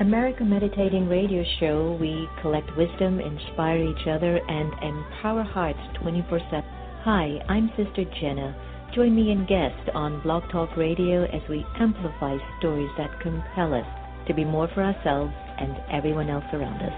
America Meditating Radio Show, we collect wisdom, inspire each other, and empower hearts 24/7. Hi, I'm Sister Jenna. Join me and guest on Blog Talk Radio as we amplify stories that compel us to be more for ourselves and everyone else around us.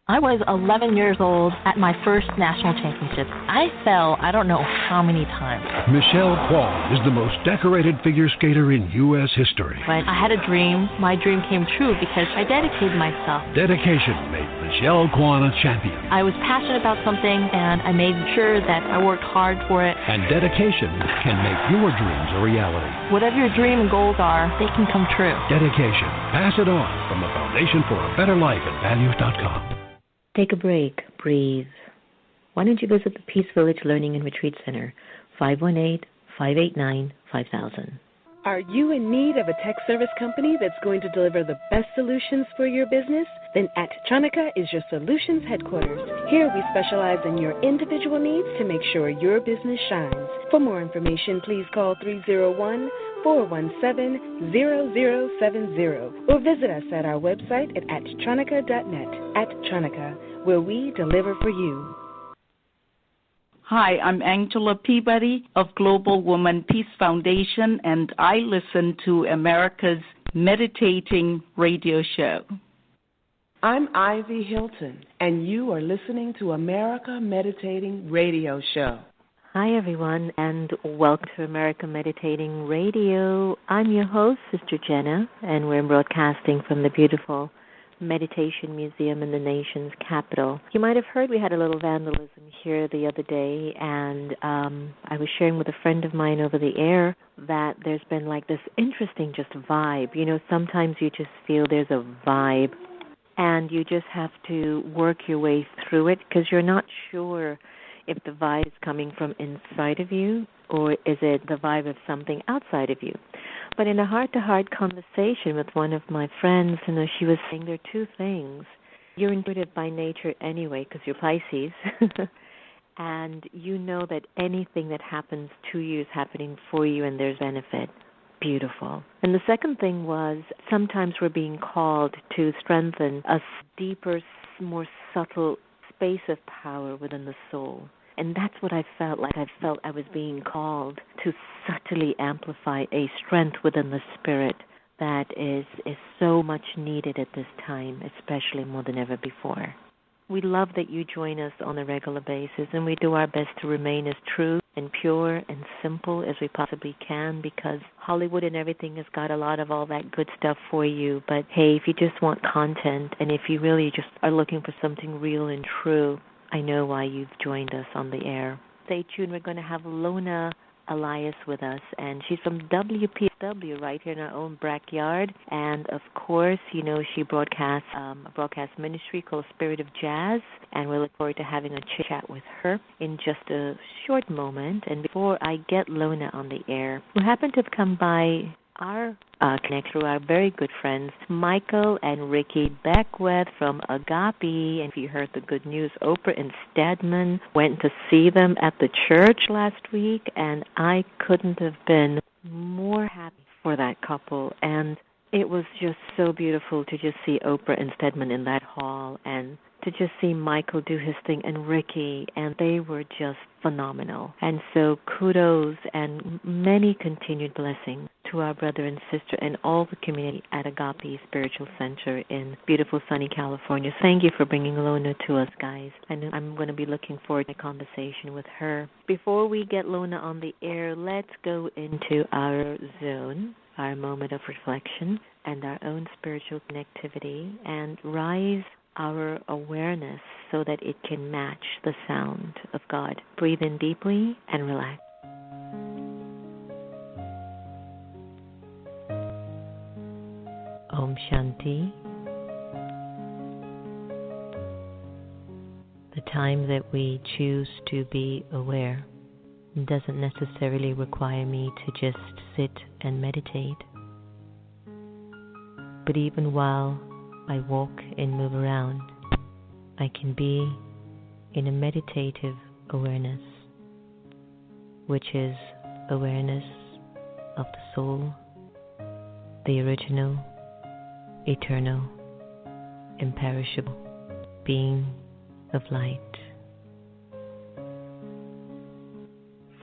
I was 11 years old at my first national championship. I fell I don't know how many times. Michelle Kwan is the most decorated figure skater in U.S. history. But I had a dream. My dream came true because I dedicated myself. Dedication made Michelle Kwan a champion. I was passionate about something, and I made sure that I worked hard for it. And dedication can make your dreams a reality. Whatever your dream and goals are, they can come true. Dedication. Pass it on from the Foundation for a Better Life at values.com. Take a break. Breathe. Why don't you visit the Peace Village Learning and Retreat Center, 518-589-5000. Are you in need of a tech service company that's going to deliver the best solutions for your business? Then Attronica is your solutions headquarters. Here we specialize in your individual needs to make sure your business shines. For more information, please call 301-417-0070 or visit us at our website at attronica.net. Attronica, where we deliver for you. Hi, I'm Angela Peabody of Global Woman Peace Foundation, and I listen to America's Meditating Radio Show. I'm Ivy Hilton, and you are listening to America Meditating Radio Show. Hi, everyone, and welcome to America Meditating Radio. I'm your host, Sister Jenna, and we're broadcasting from the beautiful Meditation Museum in the nation's capital. You might have heard we had a little vandalism here the other day, and I was sharing with a friend of mine over the air that there's been like this interesting just vibe. You know, sometimes you just feel there's a vibe, and you just have to work your way through it because you're not sure if the vibe is coming from inside of you or is it the vibe of something outside of you. But in a heart-to-heart conversation with one of my friends, you know, she was saying there are two things. You're intuitive by nature anyway because you're Pisces, and you know that anything that happens to you is happening for you and there's benefit. Beautiful. And the second thing was sometimes we're being called to strengthen a deeper, more subtle space of power within the soul. And that's what I felt like. I felt I was being called to subtly amplify a strength within the spirit that is so much needed at this time, especially more than ever before. We love that you join us on a regular basis, and we do our best to remain as true and pure and simple as we possibly can because Hollywood and everything has got a lot of all that good stuff for you. But, hey, if you just want content and if you really just are looking for something real and true, I know why you've joined us on the air. Stay tuned. We're going to have Lona Alias with us, and she's from WPFW right here in our own backyard. And, of course, you know, she broadcasts a broadcast ministry called Spirit of Jazz, and we look forward to having a chat with her in just a short moment. And before I get Lona on the air, who happened to have come by our connect through our very good friends Michael and Ricky Beckwith from Agape. And if you heard the good news, Oprah and Stedman went to see them at the church last week, and I couldn't have been more happy for that couple. And it was just so beautiful to just see Oprah and Stedman in that hall and to just see Michael do his thing and Ricky, and they were just phenomenal. And so kudos and many continued blessings to our brother and sister and all the community at Agape Spiritual Center in beautiful sunny California. Thank you for bringing Lona to us, guys. And I'm going to be looking forward to a conversation with her. Before we get Lona on the air, let's go into our zone, our moment of reflection and our own spiritual connectivity, and rise our awareness so that it can match the sound of God. Breathe in deeply and relax. Om Shanti. The time that we choose to be aware doesn't necessarily require me to just sit and meditate. But even while I walk and move around, I can be in a meditative awareness, which is awareness of the soul, the original, eternal, imperishable being of light.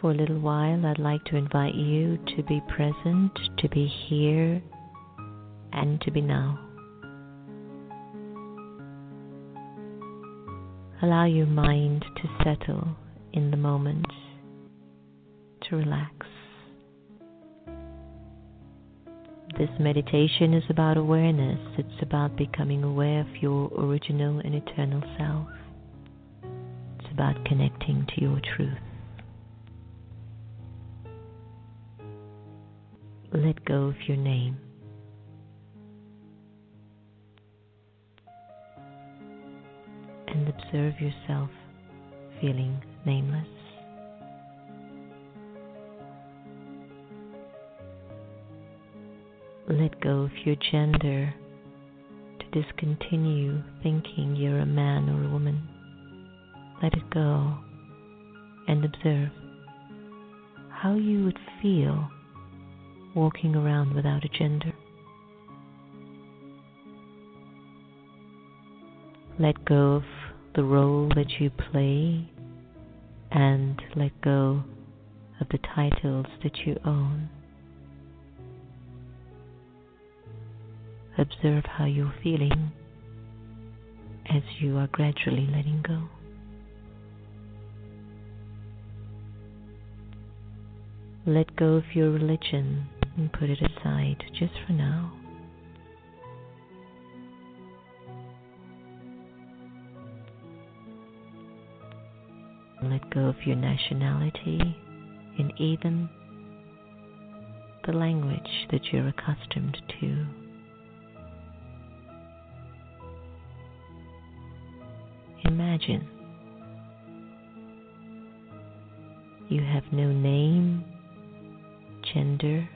For a little while, I'd like to invite you to be present, to be here, and to be now. Allow your mind to settle in the moment, to relax. This meditation is about awareness. It's about becoming aware of your original and eternal self. It's about connecting to your truth. Let go of your name. And observe yourself feeling nameless. Let go of your gender to discontinue thinking you're a man or a woman. Let it go and observe how you would feel walking around without a gender. Let go of the role that you play and let go of the titles that you own. Observe how you're feeling as you are gradually letting go. Let go of your religion and put it aside just for now. Let go of your nationality and even the language that you're accustomed to. Imagine you have no name, gender,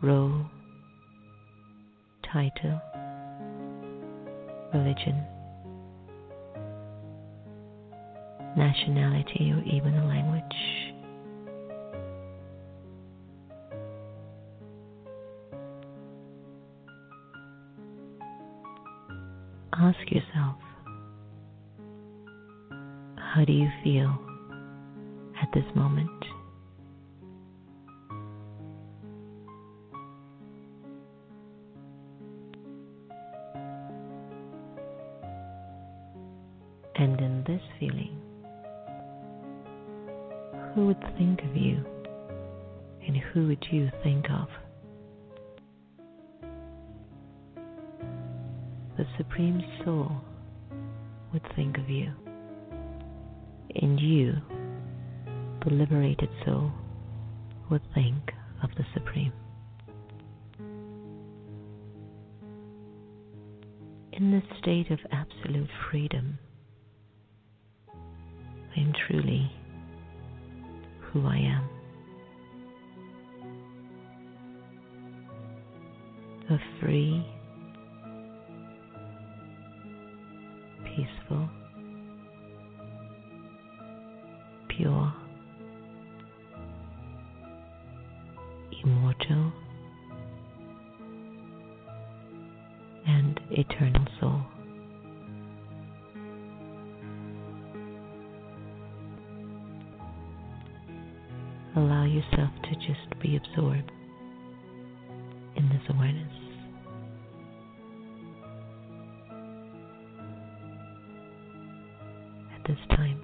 role, title, religion, nationality, or even a language. Ask yourself, how do you feel at this moment? And in this feeling, who would think of you and who would you think of? The Supreme Soul would think of you, and you, the liberated soul, would think of the Supreme. In this state of absolute freedom, I am truly who I am. A free, peaceful, pure, immortal, and eternal soul. Allow yourself to just be absorbed in this awareness. At this time,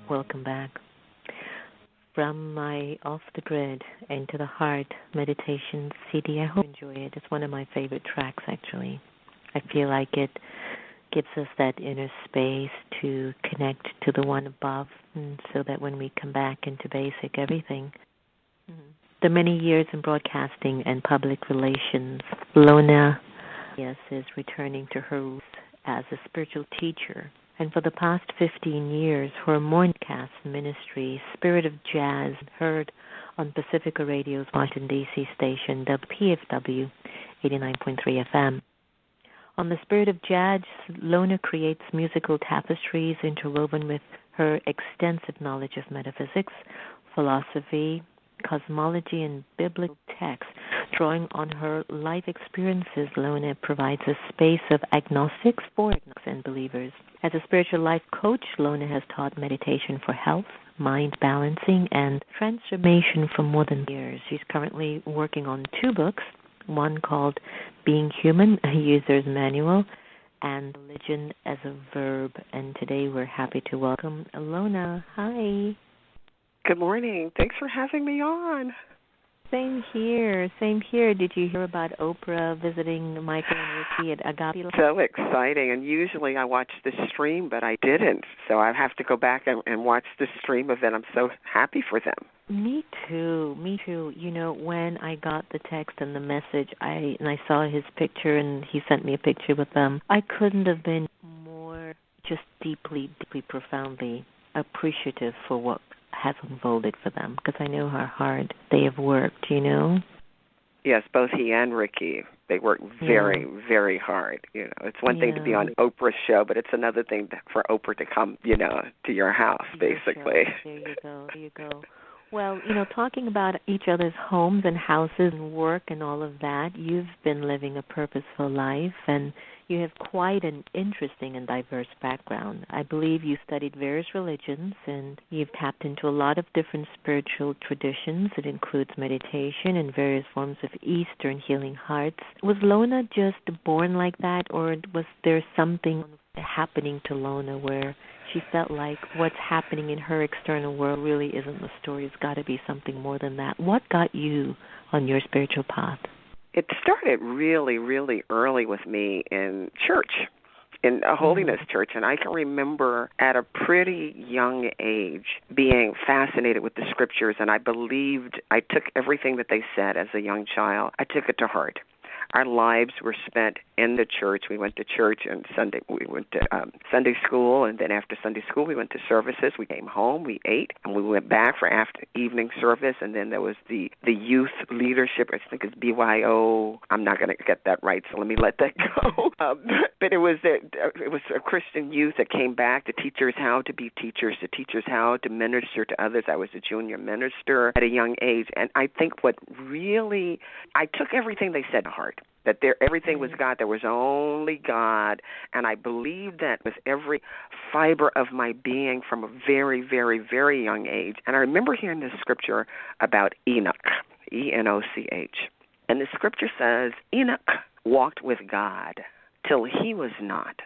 welcome back. From my Off the Grid Into the Heart meditation CD, I hope you enjoy it. It's one of my favorite tracks, actually. I feel like it gives us that inner space to connect to the one above, and so that when we come back into basic, everything the many years in broadcasting and public relations, Lona Alias is returning to her roots as a spiritual teacher. And for the past 15 years, her morningcast ministry, Spirit of Jazz, heard on Pacifica Radio's Washington, D.C. station, WPFW 89.3 FM. On the Spirit of Jazz, Lona creates musical tapestries interwoven with her extensive knowledge of metaphysics, philosophy, cosmology, and biblical texts. Drawing on her life experiences, Lona provides a space of agnostics for agnostics and believers. As a spiritual life coach, Lona has taught meditation for health, mind balancing, and transformation for more than years. She's currently working on 2 books, one called Being Human, a User's Manual, and Religion as a Verb. And today we're happy to welcome Lona. Hi. Good morning. Thanks for having me on. Same here. Did you hear about Oprah visiting Michael and Ricky at Agape? So exciting. And usually I watch the stream, but I didn't. So I have to go back and watch the stream of it. I'm so happy for them. Me too. You know, when I got the text and the message, I saw his picture, and he sent me a picture with them, I couldn't have been more just deeply, profoundly appreciative for what has unfolded for them, because I know how hard they have worked, you know? Yes, both he and Ricky, they work very, very hard. You know, it's one thing to be on Oprah's show, but it's another thing for Oprah to come, you know, to your house, basically. There you go. Well, you know, talking about each other's homes and houses and work and all of that, you've been living a purposeful life, and you have quite an interesting and diverse background. I believe you studied various religions, and you've tapped into a lot of different spiritual traditions. It includes meditation and various forms of Eastern healing hearts. Was Lona just born like that, or was there something happening to Lona where she felt like what's happening in her external world really isn't the story? It's got to be something more than that. What got you on your spiritual path? It started really, really early with me in church, in a holiness church. And I can remember at a pretty young age being fascinated with the scriptures, and I took everything that they said as a young child. I took it to heart. Our lives were spent in the church. We went to church and Sunday. We went to Sunday school, and then after Sunday school, we went to services. We came home, we ate, and we went back for after evening service. And then there was the youth leadership. I think it's BYO. I'm not going to get that right, so let me let that go. But it was a Christian youth that came back to teach us how to be teachers, to teach us how to minister to others. I was a junior minister at a young age, and I think I took everything they said to heart. That everything was God, there was only God, and I believed that with every fiber of my being from a very, very, very young age. And I remember hearing this scripture about Enoch, Enoch, and the scripture says, Enoch walked with God till he was not,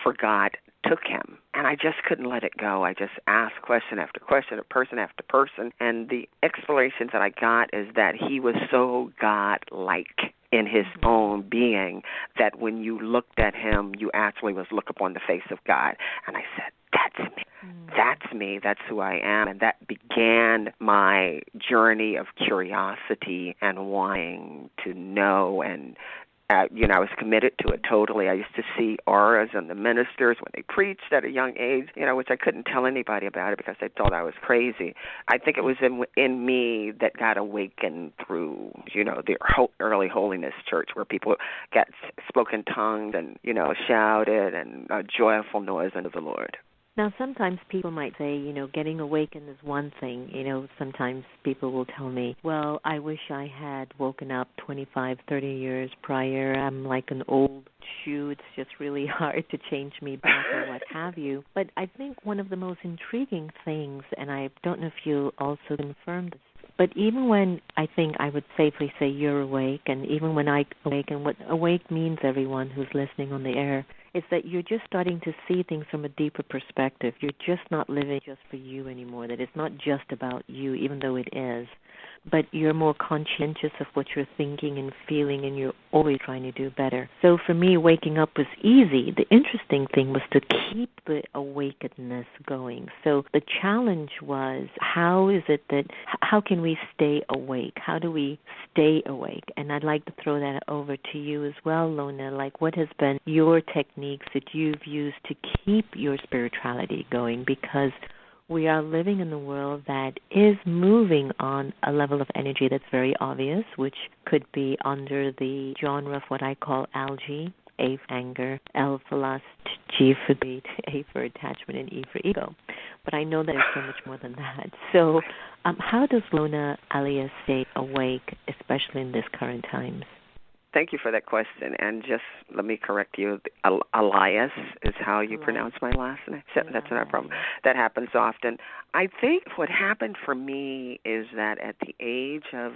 for God took him. And I just couldn't let it go. I just asked question after question, person after person, and the explanations that I got is that he was so God-like in his own being that when you looked at him, you actually was look upon the face of God. And I said, that's me. That's me. That's who I am. And that began my journey of curiosity and wanting to know and I was committed to it totally. I used to see auras and the ministers when they preached at a young age, which I couldn't tell anybody about it because they thought I was crazy. I think it was in me that got awakened through, the early holiness church where people spoke in tongues and, shouted and a joyful noise unto the Lord. Now, sometimes people might say, getting awakened is one thing. Sometimes people will tell me, well, I wish I had woken up 25, 30 years prior. I'm like an old shoe. It's just really hard to change me back or what have you. But I think one of the most intriguing things, and I don't know if you also confirmed this, but even when I think I would safely say you're awake, and even when I awaken, what awake means, everyone who's listening on the air, is that you're just starting to see things from a deeper perspective. You're just not living just for you anymore, that it's not just about you, even though it is. but you're more conscientious of what you're thinking and feeling, and you're always trying to do better. So for me, waking up was easy. The interesting thing was to keep the awakenedness going. So the challenge was, how can we stay awake? How do we stay awake? And I'd like to throw that over to you as well, Lona. Like, what has been your techniques that you've used to keep your spirituality going? Because we are living in a world that is moving on a level of energy that's very obvious, which could be under the genre of what I call algae: A for anger, L for lust, G for greed, A for attachment, and E for ego. But I know that there's so much more than that. So how does Lona Alias stay awake, especially in these current times? Thank you for that question. And just let me correct you. Alias is how you pronounce my last name. So that's not a problem. That happens often. I think what happened for me is that at the age of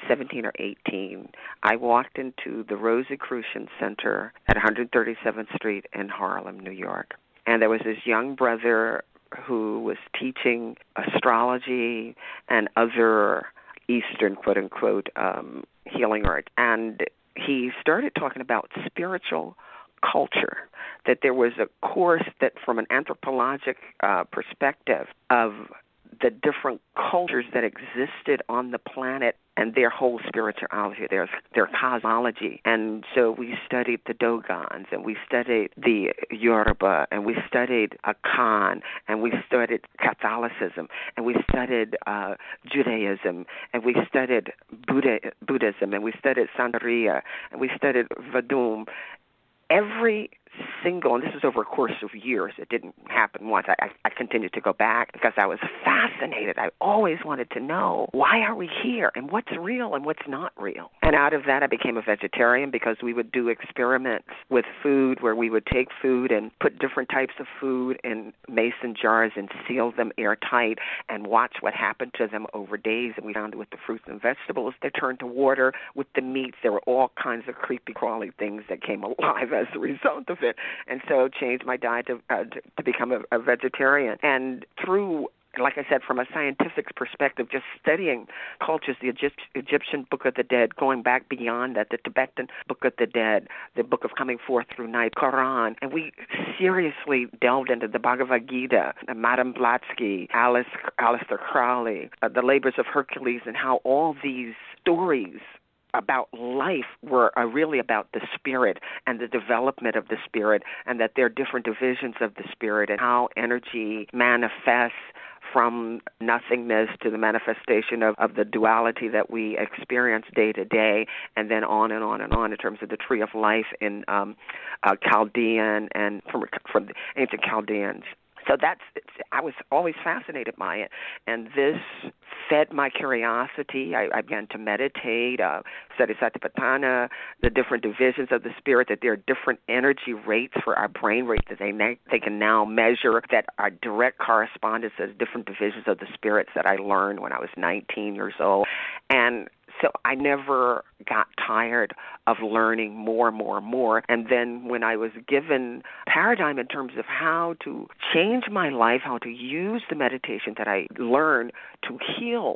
17 or 18, I walked into the Rosicrucian Center at 137th Street in Harlem, New York. And there was this young brother who was teaching astrology and other Eastern, quote-unquote, healing art. And he started talking about spiritual culture, that there was a course that from an anthropologic perspective of the different cultures that existed on the planet and their whole spirituality, their cosmology. And so we studied the Dogons, and we studied the Yoruba, and we studied Akan, and we studied Catholicism, and we studied Judaism, and we studied Buddhism, and we studied Santeria, and we studied Vadum. Every single, and this is over a course of years, it didn't happen once. I continued to go back because I was fascinated. I always wanted to know, why are we here, and what's real and what's not real? And out of that, I became a vegetarian because we would do experiments with food where we would take food and put different types of food in mason jars and seal them airtight and watch what happened to them over days. And we found with the fruits and vegetables, they turned to water. With the meats, there were all kinds of creepy, crawly things that came alive as a result of it. And so changed my diet to become a vegetarian. And through, like I said, from a scientific perspective, just studying cultures, the Egyptian Book of the Dead, going back beyond that, the Tibetan Book of the Dead, the Book of Coming Forth Through Night, Quran, and we seriously delved into the Bhagavad Gita, Madame Blavatsky, Aleister Crowley, the Labors of Hercules, and how all these stories about life were really about the spirit and the development of the spirit, and that there are different divisions of the spirit and how energy manifests from nothingness to the manifestation of the duality that we experience day to day, and then on and on and on in terms of the tree of life in Chaldean and from the ancient Chaldeans. So I was always fascinated by it, and this fed my curiosity. I began to meditate, study Satipatthana, the different divisions of the spirit, that there are different energy rates for our brain rates that they can now measure that are direct correspondence to the different divisions of the spirits that I learned when I was 19 years old. And so I never got tired of learning more. And then when I was given paradigm in terms of how to change my life, how to use the meditation that I learned to heal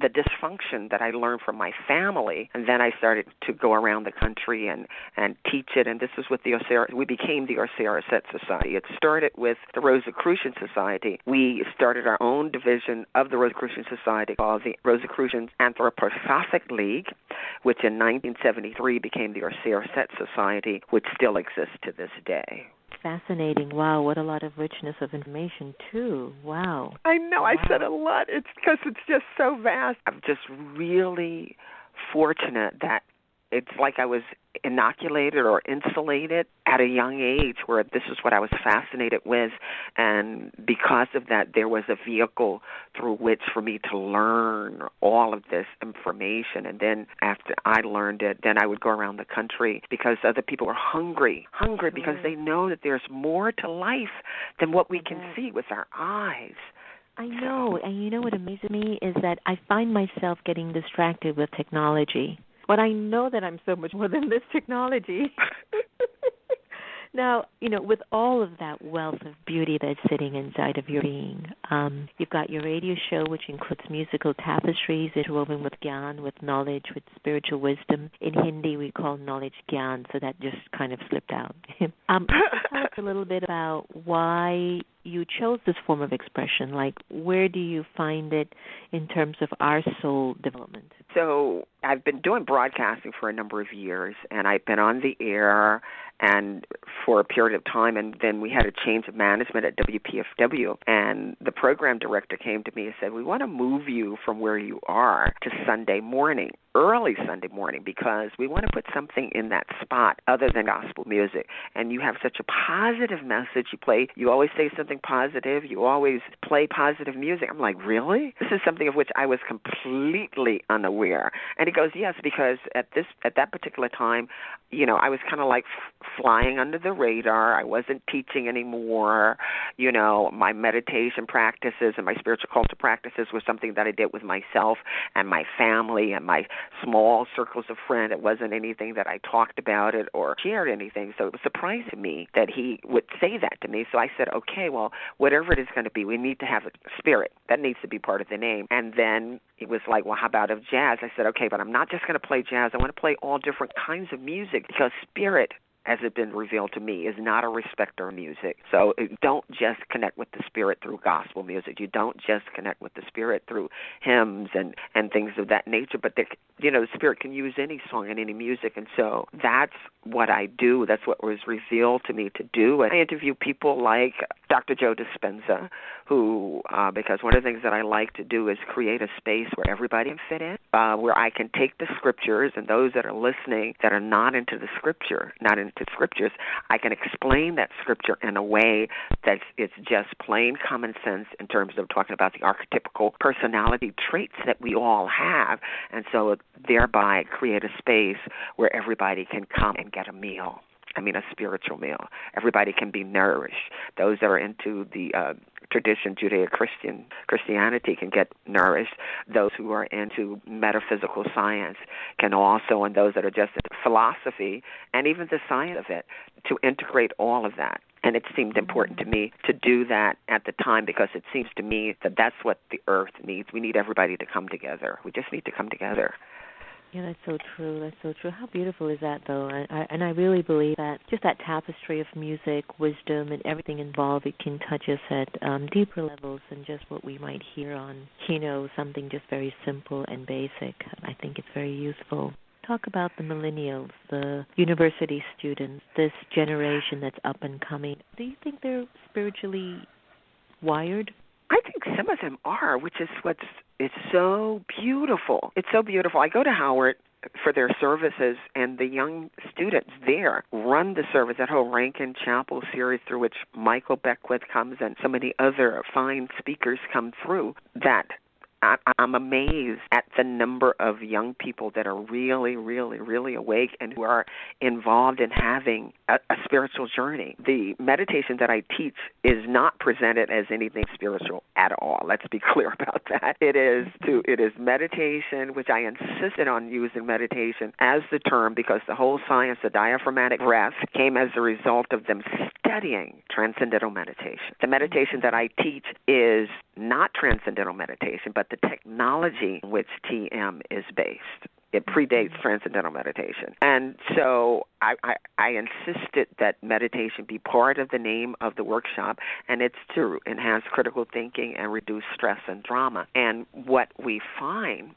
the dysfunction that I learned from my family, and then I started to go around the country and teach it. And this is with we became the Osiris Set Society. It started with the Rosicrucian Society. We started our own division of the Rosicrucian Society called the Rosicrucian Anthroposophic League, which in 1973 became the Osiris Set Society, which still exists to this day. Fascinating. Wow, what a lot of richness of information, too. Wow. I know. Wow. I said a lot. It's because it's just so vast. I'm just really fortunate that it's like I was inoculated or insulated at a young age where this is what I was fascinated with. And because of that, there was a vehicle through which for me to learn all of this information. And then after I learned it, then I would go around the country because other people are hungry because they know that there's more to life than what we can see with our eyes. I know. And you know what amazes me is that I find myself getting distracted with technology. But I know that I'm so much more than this technology. Now, with all of that wealth of beauty that's sitting inside of your being, you've got your radio show, which includes musical tapestries interwoven with gyan, with knowledge, with spiritual wisdom. In Hindi, we call knowledge gyan, so that just kind of slipped out. Tell us a little bit about why you chose this form of expression. Like, where do you find it in terms of our soul development? So I've been doing broadcasting for a number of years, and I've been on the air and for a period of time, and then we had a change of management at WPFW, and the program director came to me and said, we want to move you from where you are to Sunday morning, early Sunday morning, because we want to put something in that spot other than gospel music. And you have such a positive message. You always say something positive. You always play positive music. I'm like, really? This is something of which I was completely unaware. And he goes, yes, because at that particular time, I was kind of like flying under the radar. I wasn't teaching anymore. My meditation practices and my spiritual culture practices were something that I did with myself and my family and my small circles of friends. It wasn't anything that I talked about it or shared anything. So it was surprising to me that he would say that to me. So I said, okay, well, whatever it is going to be, we need to have a spirit. That needs to be part of the name. And then it was like, well, how about of jazz? I said, okay, but I'm not just going to play jazz. I want to play all different kinds of music, because spirit, as it's been revealed to me, is not a respecter of music. So don't just connect with the spirit through gospel music. You don't just connect with the spirit through hymns and things of that nature, but the spirit can use any song and any music. And so that's what I do. That's what was revealed to me to do. And I interview people like Dr. Joe Dispenza, who, because one of the things that I like to do is create a space where everybody can fit in, where I can take the scriptures, and those that are listening that are not into the scripture, not into scriptures, I can explain that scripture in a way that it's just plain common sense in terms of talking about the archetypical personality traits that we all have, and so thereby create a space where everybody can come and get a meal. A spiritual meal. Everybody can be nourished. Those that are into the tradition, Judeo-Christianity, can get nourished. Those who are into metaphysical science can also, and those that are just into philosophy and even the science of it, to integrate all of that. And it seemed important to me to do that at the time, because it seems to me that that's what the earth needs. We need everybody to come together. We just need to come together. Yeah, that's so true. That's so true. How beautiful is that, though? And I really believe that just that tapestry of music, wisdom, and everything involved, it can touch us at deeper levels than just what we might hear on, something just very simple and basic. I think it's very useful. Talk about the millennials, the university students, this generation that's up and coming. Do you think they're spiritually wired? I think some of them are, which is it's so beautiful. It's so beautiful. I go to Howard for their services, and the young students there run the service, that whole Rankin Chapel series through which Michael Beckwith comes and so many other fine speakers come through, that I'm amazed at the number of young people that are really, really, really awake and who are involved in having a spiritual journey. The meditation that I teach is not presented as anything spiritual at all. Let's be clear about that. It is meditation, which I insisted on using meditation as the term, because the whole science of diaphragmatic breath came as a result of them studying transcendental meditation. The meditation that I teach is not transcendental meditation, but the technology in which TM is based. It predates transcendental meditation. And so I insisted that meditation be part of the name of the workshop, and it's to enhance critical thinking and reduce stress and drama. And what we find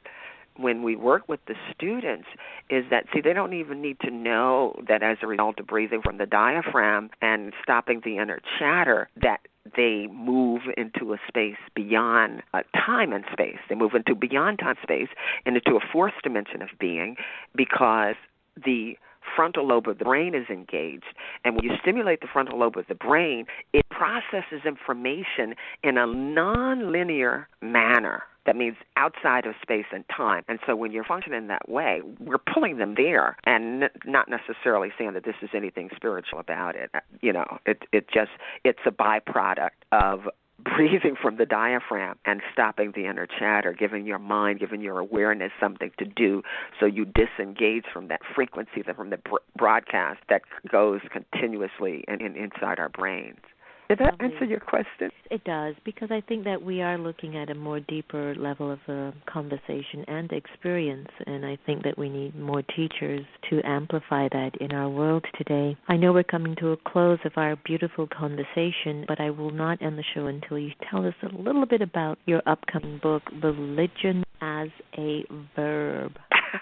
when we work with the students is that, they don't even need to know that as a result of breathing from the diaphragm and stopping the inner chatter, that they move into a space beyond time and space. They move into beyond time and space and into a fourth dimension of being, because the frontal lobe of the brain is engaged. And when you stimulate the frontal lobe of the brain, it processes information in a nonlinear manner. That means outside of space and time. And so when you're functioning that way, we're pulling them there, and not necessarily saying that this is anything spiritual about it. It's a byproduct of breathing from the diaphragm and stopping the inner chatter, giving your mind, giving your awareness something to do so you disengage from that frequency, from the broadcast that goes continuously inside our brains. Did that answer your question? It does, because I think that we are looking at a more deeper level of conversation and experience, and I think that we need more teachers to amplify that in our world today. I know we're coming to a close of our beautiful conversation, but I will not end the show until you tell us a little bit about your upcoming book, Religion as a Verb.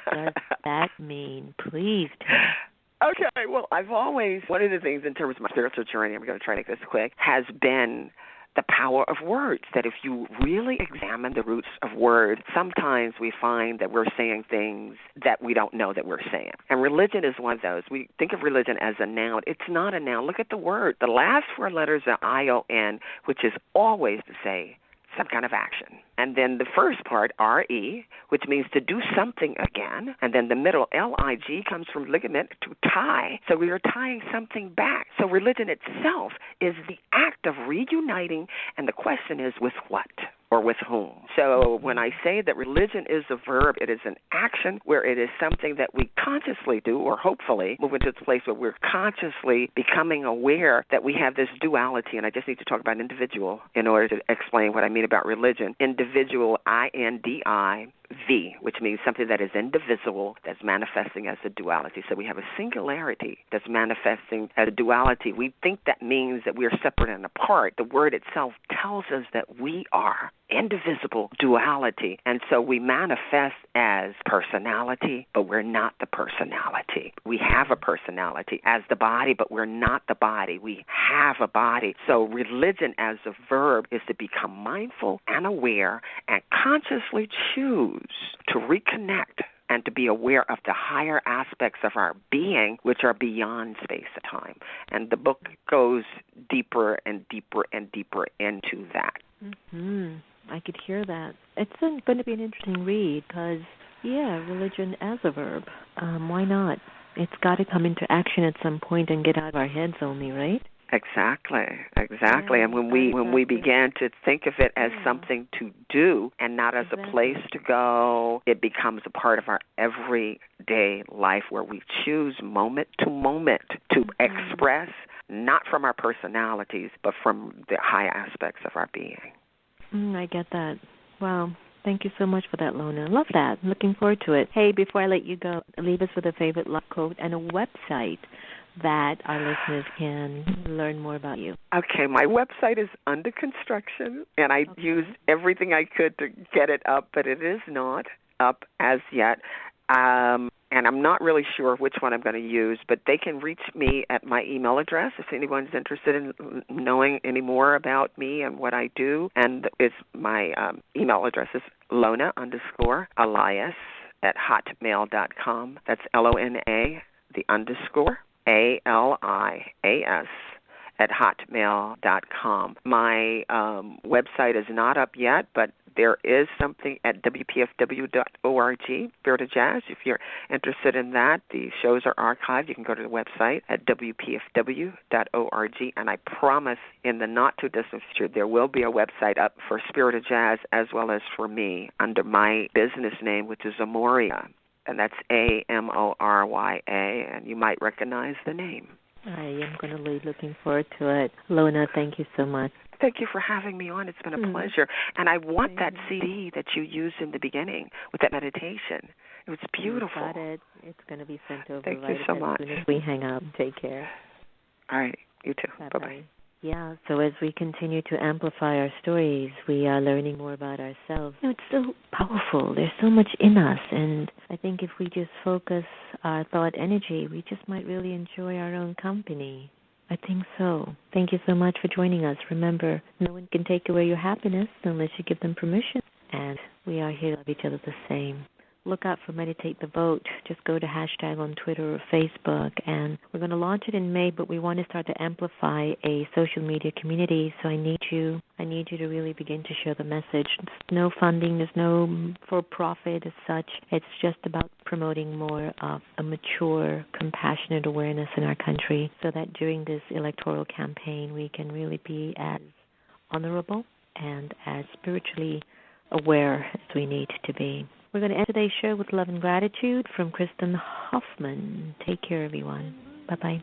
What does that mean? Please tell us. Okay, well, I've always, one of the things in terms of my spiritual journey, I'm going to try to make this quick, has been the power of words, that if you really examine the roots of words, sometimes we find that we're saying things that we don't know that we're saying. And religion is one of those. We think of religion as a noun. It's not a noun. Look at the word. The last four letters are I-O-N, which is always to say some kind of action. And then the first part, R-E, which means to do something again. And then the middle, L-I-G, comes from ligament, to tie. So we are tying something back. So religion itself is the act of reuniting, and the question is with what? Or with whom? So when I say that religion is a verb, it is an action where it is something that we consciously do, or hopefully move into the place where we're consciously becoming aware that we have this duality. And I just need to talk about individual in order to explain what I mean about religion. Individual, I-N-D-I-V, which means something that is indivisible, that's manifesting as a duality. So we have a singularity that's manifesting as a duality. We think that means that we are separate and apart. The word itself tells us that we are indivisible duality. And so we manifest as personality, but we're not the personality. We have a personality as the body, but we're not the body. We have a body. So religion as a verb is to become mindful and aware and consciously choose to reconnect and to be aware of the higher aspects of our being, which are beyond space and time. And the book goes deeper and deeper and deeper into that. Mm-hmm. I could hear that. It's going to be an interesting read because, religion as a verb. Why not? It's got to come into action at some point and get out of our heads only, right? Exactly. Yeah, and when we began to think of it as something to do and not as a place to go, it becomes a part of our everyday life where we choose moment to moment to express, not from our personalities, but from the high aspects of our being. I get that. Wow. Thank you so much for that, Lona. Love that. I'm looking forward to it. Hey, before I let you go, leave us with a favorite love quote and a website that our listeners can learn more about you. Okay, my website is under construction, and I used everything I could to get it up, but it is not up as yet. And I'm not really sure which one I'm going to use, but they can reach me at my email address if anyone's interested in knowing any more about me and what I do. And it's my email address is Lona_Alias at hotmail.com. That's Lona, the underscore, ALIAS at hotmail.com. My website is not up yet, but there is something at WPFW.org, Spirit of Jazz. If you're interested in that, the shows are archived. You can go to the website at WPFW.org, and I promise in the not-too-distant future there will be a website up for Spirit of Jazz as well as for me under my business name, which is Amoria, and that's Amorya, and you might recognize the name. I am going to be looking forward to it. Lona, thank you so much. Thank you for having me on. It's been a pleasure. And I want that CD that you used in the beginning with that meditation. It was beautiful. You got it. It's going to be sent over Thank right you so much. as soon as we hang up. Take care. All right. You too. Bye-bye. Yeah, so as we continue to amplify our stories, we are learning more about ourselves. It's so powerful. There's so much in us, and I think if we just focus our thought energy, we just might really enjoy our own company. I think so. Thank you so much for joining us. Remember, no one can take away your happiness unless you give them permission, and we are here to love each other the same. Look out for Meditate the Vote. Just go to hashtag on Twitter or Facebook, and we're going to launch it in May, but we want to start to amplify a social media community, so I need you to really begin to share the message. There's no funding, there's no for-profit as such. It's just about promoting more of a mature, compassionate awareness in our country so that during this electoral campaign we can really be as honorable and as spiritually aware as we need to be. We're going to end today's show with love and gratitude from Kristen Hoffman. Take care, everyone. Bye-bye.